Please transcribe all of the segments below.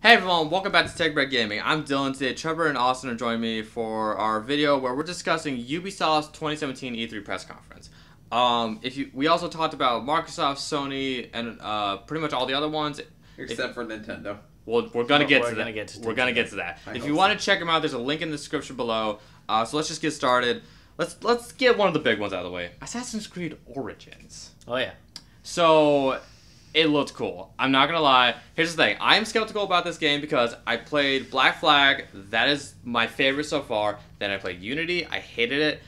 Hey everyone, welcome back to Tech Break Gaming. I'm Dylan. Today Trevor and Austin are joining me for our video where we're discussing Ubisoft's 2017 E3 press conference. We also talked about Microsoft, Sony, and pretty much all the other ones. Except for Nintendo. Well, we're gonna get to that. We're gonna get to that. If you want to check them out, there's a link in the description below. So let's just get started. Let's get one of the big ones out of the way. Assassin's Creed Origins. Oh yeah. So it looked cool. I'm not gonna lie. Here's the thing. I'm skeptical about this game because I played Black Flag. That is my favorite so far. Then I played Unity. I hated it.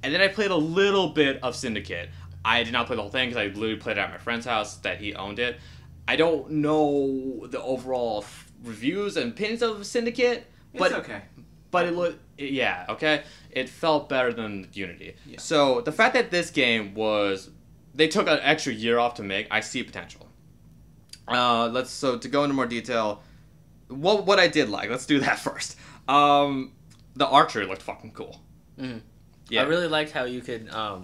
And then I played a little bit of Syndicate. I did not play the whole thing because I literally played it at my friend's house that he owned it. I don't know the overall reviews and opinions of Syndicate. But it's okay. But it looked, yeah, okay. It felt better than Unity. Yeah. So the fact that this game was, they took an extra year off to make, I see potential. So to go into more detail, what I did like, let's do that first. The archery looked fucking cool. Mm-hmm. Yeah. I really liked how you could. I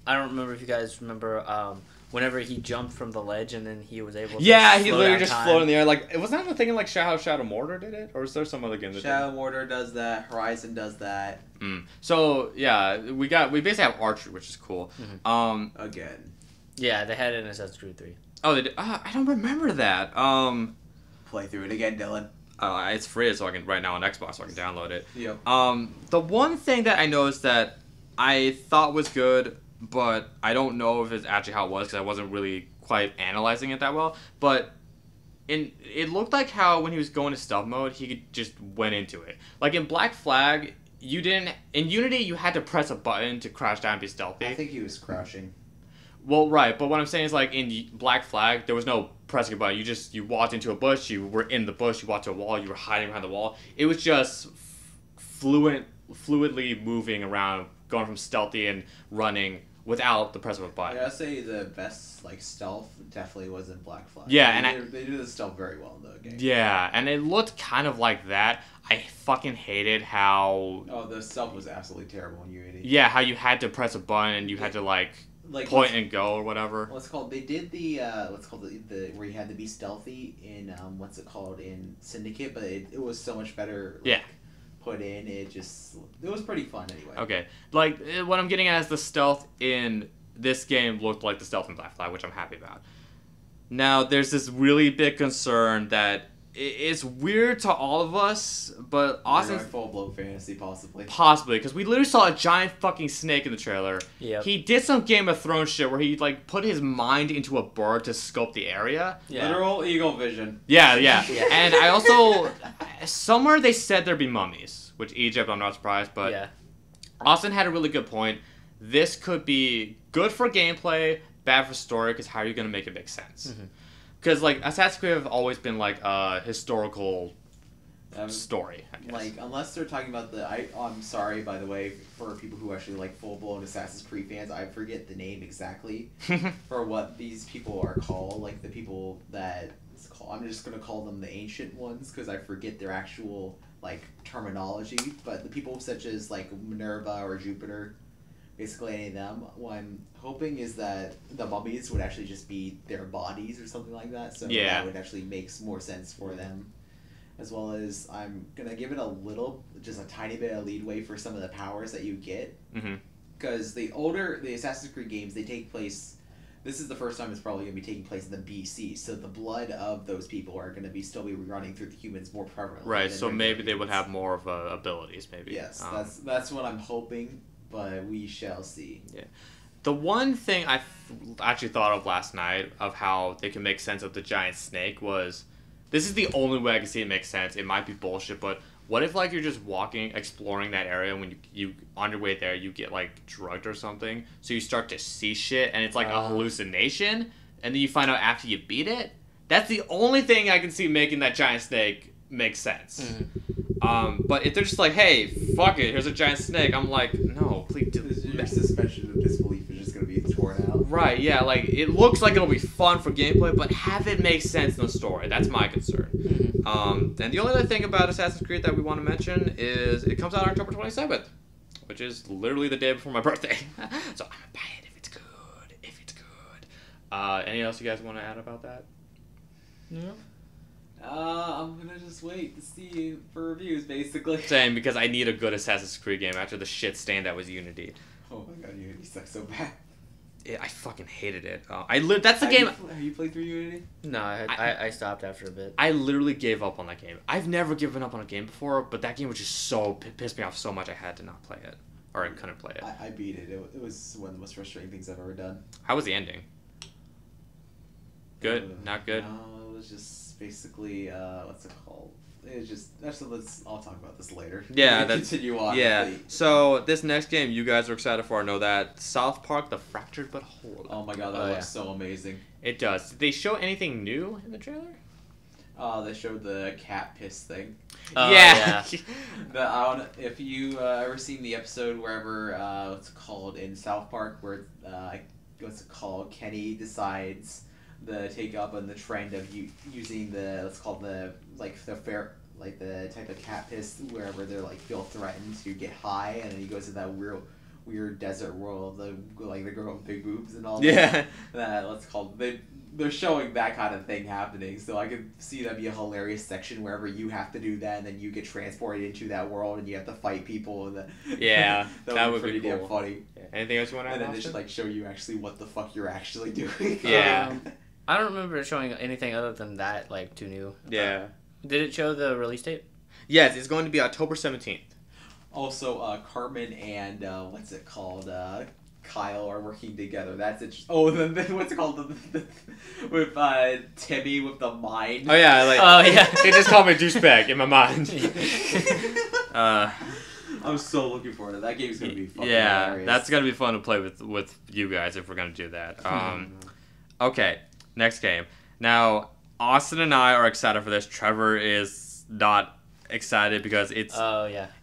don't remember if you guys remember. Whenever he jumped from the ledge and then he was able to. Yeah, he literally just time. floated in the air. Like, was that a thing in like Shadow Mortar did it, or is there some other game that Shadow Mortar does that. Horizon does that. So yeah, we basically have archery, which is cool. Mm-hmm. Again. Yeah, they had it in Assassin's Creed 3. Oh, they did. I don't remember that. Play through it again, Dylan. It's free, so I can right now on Xbox, so I can download it. Yep. The one thing that I noticed that I thought was good, but I don't know if it's actually how it was because I wasn't really quite analyzing it that well. But it looked like how when he was going to stealth mode, he just went into it. Like in Black Flag, you didn't. In Unity, you had to press a button to crouch down and be stealthy. I think he was crouching. Well, right, but what I'm saying is, like, in Black Flag, there was no pressing a button. You walked into a bush, you were in the bush, you walked to a wall, you were hiding behind the wall. It was just fluidly moving around, going from stealthy and running without the press of a button. I gotta say the best, like, stealth definitely was in Black Flag. Yeah, they do the stealth very well in the game. Yeah, and it looked kind of like that. I fucking hated how... Oh, the stealth was absolutely terrible in Unity. Yeah, how you had to press a button and you had to, like point and go or whatever. What's called? They did the the where you had to be stealthy in in Syndicate, but it was so much better. Yeah. Put in it was pretty fun anyway. Okay, like what I'm getting at is the stealth in this game looked like the stealth in Black Flag, which I'm happy about. Now there's this really big concern that it's weird to all of us, but Austin's full-blown fantasy possibly because we literally saw a giant fucking snake in the trailer. Yeah. He did some Game of Thrones shit where he like put his mind into a bird to scope the area. Yeah. Literal eagle vision. Yeah. And I also somewhere they said there'd be mummies, which Egypt I'm not surprised, but yeah. Austin had a really good point. This could be good for gameplay, bad for story, because how are you going to make it make sense? Because, like, Assassin's Creed have always been, like, a historical story, I guess. Like, unless they're talking about I'm sorry, by the way, for people who actually, like, full-blown Assassin's Creed fans, I forget the name exactly for what these people are called. Like, the people that... I'm just going to call them the ancient ones, because I forget their actual, like, terminology. But the people such as, like, Minerva or Jupiter... Basically, any of them. What I'm hoping is that the mummies would actually just be their bodies or something like that. So that would actually make more sense for them. As well as I'm going to give it just a tiny bit of leadway for some of the powers that you get. Because the Assassin's Creed games, they take place... This is the first time it's probably going to be taking place in the BC. So the blood of those people are going to still be running through the humans more prevalently. Right, so maybe they would have more of abilities, maybe. Yes, that's what I'm hoping. But we shall see. Yeah. The one thing I actually thought of last night of how they can make sense of the giant snake was, this is the only way I can see it make sense. It might be bullshit, but what if like you're just walking, exploring that area, and when you on your way there you get like drugged or something, so you start to see shit and it's like a hallucination, and then you find out after you beat it? That's the only thing I can see making that giant snake make sense. But if they're just like, hey, fuck it, here's a giant snake, I'm like, no, please do. Your suspension of disbelief is just going to be torn out. Right, yeah, like, it looks like it'll be fun for gameplay, but have it make sense in the story. That's my concern. And the only other thing about Assassin's Creed that we want to mention is it comes out October 27th, which is literally the day before my birthday. So I'm gonna buy it if it's good. Anything else you guys want to add about that? No. I'm gonna just wait to see for reviews, basically. Same, because I need a good Assassin's Creed game after the shit stain that was Unity. Oh my god, Unity sucks so bad. I fucking hated it. That's the Have game. have you played through Unity? No, I stopped after a bit. I literally gave up on that game. I've never given up on a game before, but that game was just so pissed me off so much I had to not play it, or I couldn't play it. I beat it. It was one of the most frustrating things I've ever done. How was the ending? Good? Not good? No, it was just basically what's it called? It was just I'll talk about this later. Yeah, continue on. Yeah. So this next game you guys are excited for, I know that. South Park: The Fractured But Whole. Oh my god, that looks so amazing. It does. Did they show anything new in the trailer? They showed the cat piss thing. Yeah. If you ever seen the episode wherever what's it called in South Park where what's it called, Kenny decides to take up on the trend of using the the type of cat piss wherever they're like feel threatened to get high, and then he goes to that weird desert world, the girl with big boobs and all that. Yeah. What's it called? They're showing that kind of thing happening, so I could see that be a hilarious section wherever you have to do that, and then you get transported into that world, and you have to fight people, and yeah, that would be pretty damn funny. Yeah. Anything else you want to add? And then they should like show you actually what the fuck you're actually doing. Yeah. I don't remember showing anything other than that, like, too new. Yeah. Did it show the release date? Yes, it's going to be October 17th. Also, Cartman and what's it called? Kyle are working together. That's interesting. Oh, then what's it called? With Timmy with the mind. Oh yeah, they just call me douchebag in my mind. I'm so looking forward to that. That game's gonna be fun. Yeah, hilarious. that's gonna be fun to play with you guys if we're gonna do that. Okay, next game. Now, Austin and I are excited for this. Trevor is not excited because it's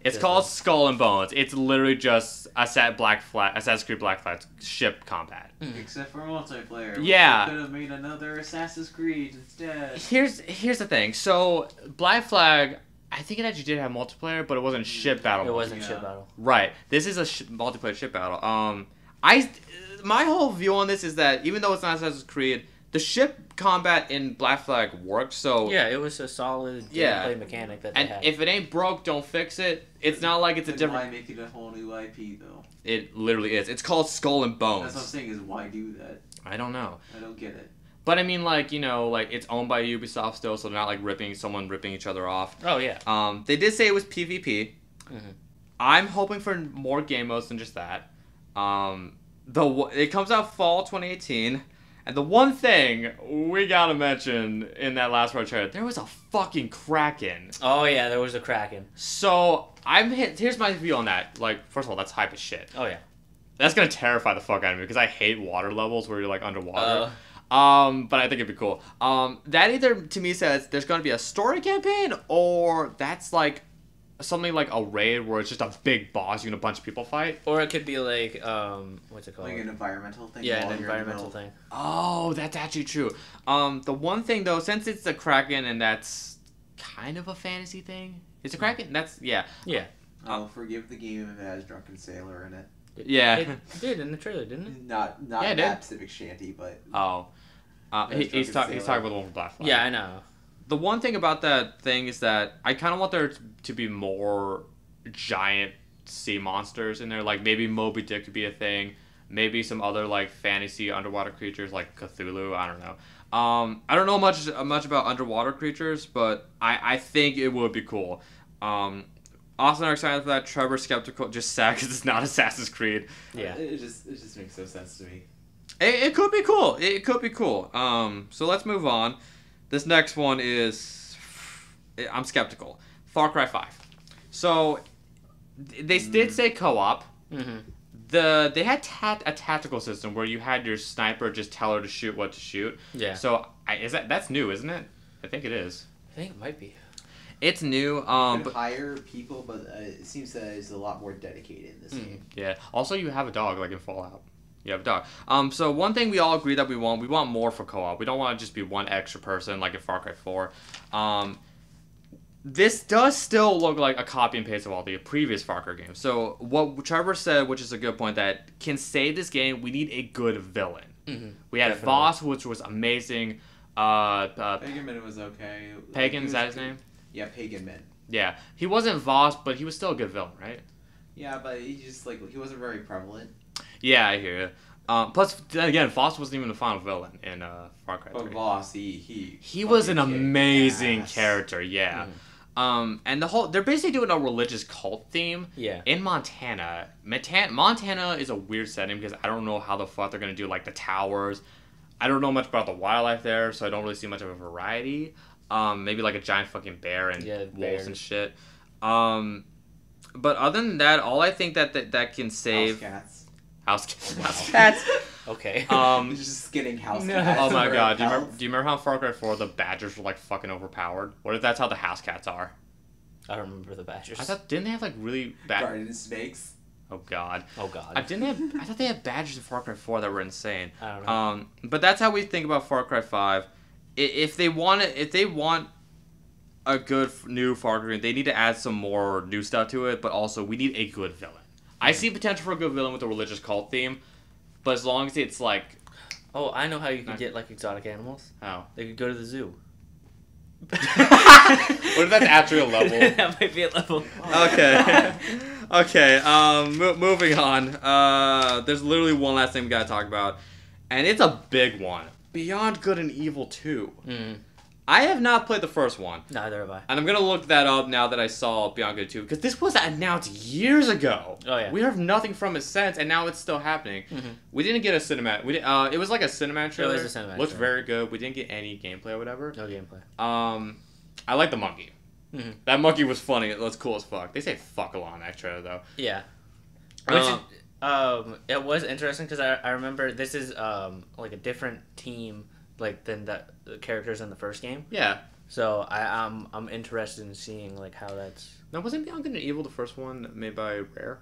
it's called Skull and Bones. It's literally just Assassin's Creed Black Flag ship combat. Except for multiplayer. Yeah. We could have made another Assassin's Creed instead. Here's the thing. So Black Flag, I think it actually did have multiplayer, but it wasn't ship battle. It wasn't ship battle. Right. This is a multiplayer ship battle. My whole view on this is that even though it's not Assassin's Creed, the ship combat in Black Flag worked. So yeah, it was a solid gameplay mechanic that they had. If it ain't broke, don't fix it. It's not like it's a different. Why make it a whole new IP though? It literally is. It's called Skull and Bones. That's what I'm saying. Is why do that? I don't know. I don't get it. But I mean, like, you know, like it's owned by Ubisoft still, so they're not like ripping each other off. Oh yeah. They did say it was PvP. Mm-hmm. I'm hoping for more game modes than just that. It comes out fall 2018. And the one thing we gotta mention in that last part trailer, there was a fucking Kraken. Oh yeah, there was a Kraken. So here's my view on that. Like, first of all, that's hype as shit. Oh yeah. That's gonna terrify the fuck out of me because I hate water levels where you're like underwater. But I think it'd be cool. That either to me says there's gonna be a story campaign or that's like something like a raid where it's just a big boss you and a bunch of people fight. Or it could be like, what's it called? Like an environmental thing? Yeah, an environmental thing. Oh, that's actually true. The one thing though, since it's the Kraken and that's kind of a fantasy thing. It's a Kraken? That's, yeah. Yeah. I'll forgive the game if it has Drunken Sailor in it. Yeah. It did in the trailer, didn't it? Not yeah, that specific shanty, but... Oh. He's talking about the one from Black Flag. Yeah, I know. The one thing about that thing is that I kind of want there to be more giant sea monsters in there. Like, maybe Moby Dick could be a thing. Maybe some other, like, fantasy underwater creatures like Cthulhu. I don't know. I don't know much about underwater creatures, but I think it would be cool. Austin are excited for that. Trevor's skeptical, just sad because it's not Assassin's Creed. Yeah. It just makes no sense to me. It could be cool. It could be cool. So let's move on. This next one is... I'm skeptical. Far Cry 5. So, they did say co-op. Mm-hmm. They had a tactical system where you had your sniper just tell her to shoot what to shoot. Yeah. So, that's new, isn't it? I think it is. I think it might be. It's new. You could hire people, but it seems that it's a lot more dedicated in this game. Yeah. Also, you have a dog, like in Fallout. You have a dog. So one thing we all agree that we want more for co-op. We don't want to just be one extra person like in Far Cry 4. This does still look like a copy and paste of all the previous Far Cry games. So what Trevor said, which is a good point, that can save this game, we need a good villain. Mm-hmm. We had Voss, which was amazing. Pagan was okay. Pagan, is that his name? Yeah, pagan men. Yeah, he wasn't Voss, but he was still a good villain, right? Yeah, but he just he wasn't very prevalent. Yeah, I hear you. Plus, then again, Voss wasn't even the final villain in Far Cry 3. But Voss, he was an fucking amazing kicked ass. character, yeah. And they're basically doing a religious cult theme. Yeah. In Montana. Montana is a weird setting because I don't know how the fuck they're gonna do like the towers. I don't know much about the wildlife there, so I don't really see much of a variety. Maybe like a giant fucking bear and wolves and shit. But other than that, all I think that can save house cats. Okay. Just getting house No. cats. Oh my for god, do you health. remember how in Far Cry 4 the badgers were like fucking overpowered? What if that's how the house cats are? I don't remember the badgers. I thought didn't they have like really bad Garden snakes? Oh god. Oh god. I thought they had badgers in Far Cry 4 that were insane. I don't know. But that's how we think about Far Cry 5. If they want a good new Far Cry, they need to add some more new stuff to it, but also we need a good villain. I see potential for a good villain with a religious cult theme, but as long as it's like Oh, I know how you could get like exotic animals. how? They could go to the zoo. What if that's actually a level? That might be a level. Okay. Okay, moving on. There's literally one last thing we gotta talk about, and it's a big one. Beyond Good and Evil 2. I have not played the first one. Neither have I. And I'm gonna look that up now that I saw Beyond Good 2, because this was announced years ago. Oh, yeah. We heard nothing from it since, and now it's still happening. We didn't get a cinematic. It was like a cinematic trailer. It was a cinematic Looked trailer. very good. We didn't get any gameplay or whatever. No gameplay. I like the monkey. That monkey was funny. It was cool as fuck. They say fuck a lot in that trailer though. Yeah. Which it was interesting because I remember this is like a different team like than the characters in the first game. Yeah. So I'm interested in seeing like how that's. Now wasn't Beyond Good and Evil the first one made by Rare,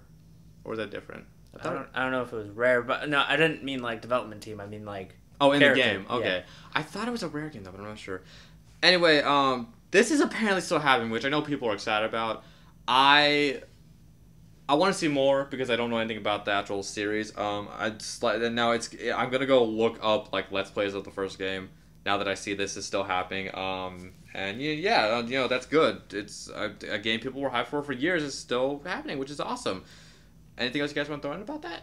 or was that different? I don't know if it was Rare, but no, I didn't mean like development team. I mean like. Oh, in character. the game. Okay. Yeah. I thought it was a Rare game though, but I'm not sure. Anyway, this is apparently still happening, which I know people are excited about. I want to see more because I don't know anything about the actual series. I'm gonna go look up like Let's Plays of the first game now that I see this is still happening. And yeah, that's good. It's a game people were hyped for years is still happening, which is awesome. Anything else you guys want to throw in about that?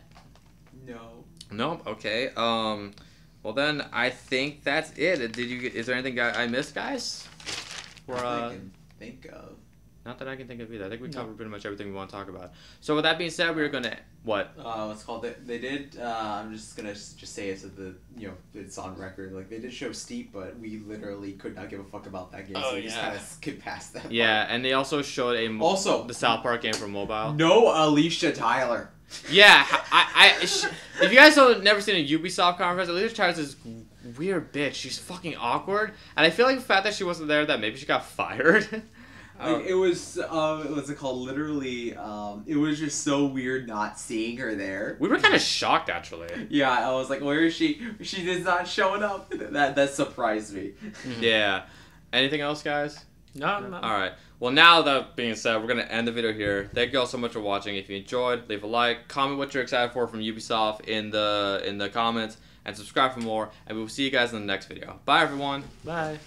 No. No. Okay. Well then, I think that's it. Is there anything I missed, guys? I can think of. Not that I can think of either. I think we covered pretty much everything we want to talk about. So with that being said, we're gonna what? What's called they did. I'm just gonna say it so it's on record. Like they did show Steep, but we literally could not give a fuck about that game, so we just kind of skipped past that. Yeah, and they also showed the South Park game for mobile. No Alicia Tyler. Yeah, if you guys have never seen a Ubisoft conference, Alicia Tyler's this weird bitch. She's fucking awkward, and I feel like the fact that she wasn't there, that maybe she got fired. Like it was, what's it called? Literally, it was just so weird not seeing her there. We were kind of shocked, actually. Yeah, I was like, where is she? She is not showing up. That surprised me. Yeah. Anything else, guys? No. All right. Well, now that being said, we're gonna end the video here. Thank you all so much for watching. If you enjoyed, leave a like, comment what you're excited for from Ubisoft in the comments, and subscribe for more. And we will see you guys in the next video. Bye, everyone. Bye.